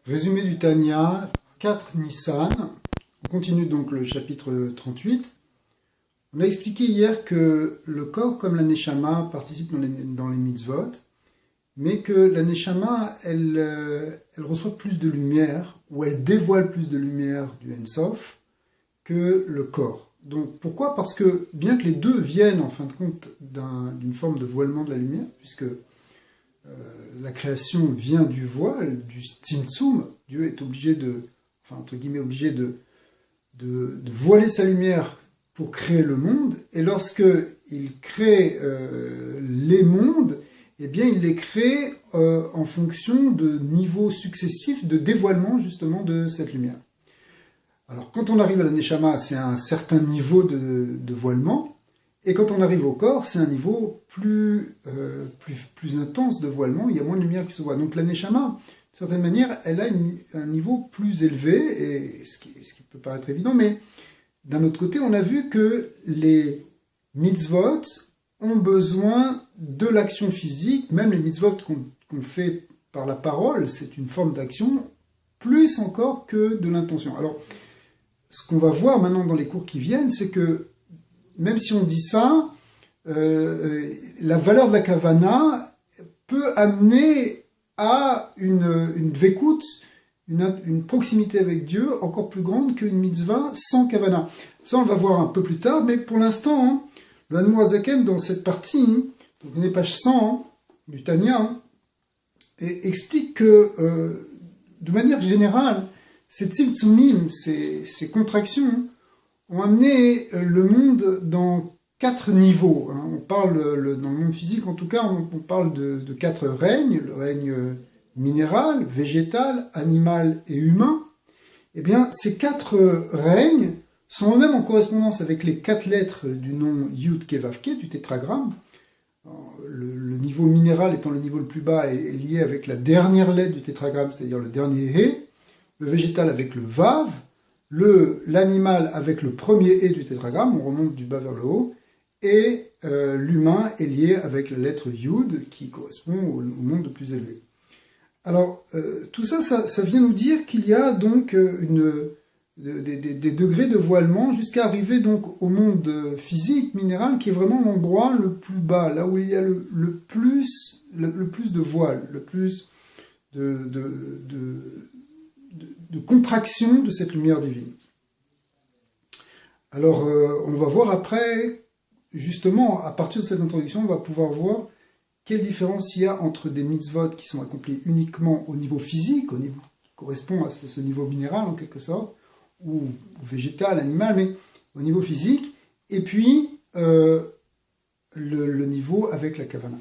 Résumé du Tanya, 4 Nissan. On continue donc le chapitre 38. On a expliqué hier que le corps, comme la Neshama, participe dans les mitzvot, mais que la Neshama, elle reçoit plus de lumière, ou elle dévoile plus de lumière du Ensof que le corps. Donc pourquoi? Parce que bien que les deux viennent en fin de compte d'une forme de voilement de la lumière, puisque la création vient du voile, du tzimtzum, Dieu est obligé obligé de voiler sa lumière pour créer le monde, et lorsque il crée les mondes, eh bien il les crée en fonction de niveaux successifs de dévoilement justement de cette lumière. Alors quand on arrive à la Neshama, c'est un certain niveau de voilement, et quand on arrive au corps, c'est un niveau plus intense de voilement, il y a moins de lumière qui se voit. Donc la Neshama, d'une certaine manière, elle a un niveau plus élevé, et ce qui peut paraître évident, mais d'un autre côté, on a vu que les mitzvot ont besoin de l'action physique, même les mitzvot qu'on fait par la parole, c'est une forme d'action, plus encore que de l'intention. Alors, ce qu'on va voir maintenant dans les cours qui viennent, c'est que même si on dit ça, la valeur de la kavana peut amener à une dvekout, une proximité avec Dieu encore plus grande qu'une mitzvah sans kavana. Ça, on le va voir un peu plus tard, mais pour l'instant, le Admor HaZaken, dans cette partie, donc on est page 100 du Tanya, explique que, de manière générale, ces tzimtzumim, ces contractions, ont amené le monde dans 4 niveaux. On parle, dans le monde physique en tout cas, on parle de 4 règnes, le règne minéral, végétal, animal et humain. Eh bien, ces 4 règnes sont eux-mêmes en correspondance avec les 4 lettres du nom Yud Ke Vav Ke, du tétragramme. Le niveau minéral étant le niveau le plus bas est lié avec la dernière lettre du tétragramme, c'est-à-dire le dernier He, le végétal avec le Vav, l'animal avec le premier « et » du tétragramme, on remonte du bas vers le haut, et l'humain est lié avec la lettre Yud, qui correspond au monde le plus élevé. Alors, tout ça vient nous dire qu'il y a donc des degrés de voilement jusqu'à arriver donc au monde physique, minéral, qui est vraiment l'endroit le plus bas, là où il y a le plus de voile, le plus de contraction de cette lumière divine. Alors, on va voir après, justement, à partir de cette introduction, on va pouvoir voir quelle différence il y a entre des mitzvot qui sont accomplis uniquement au niveau physique, au niveau qui correspond à ce niveau minéral en quelque sorte, ou végétal, animal, mais au niveau physique, et puis le niveau avec la kavana.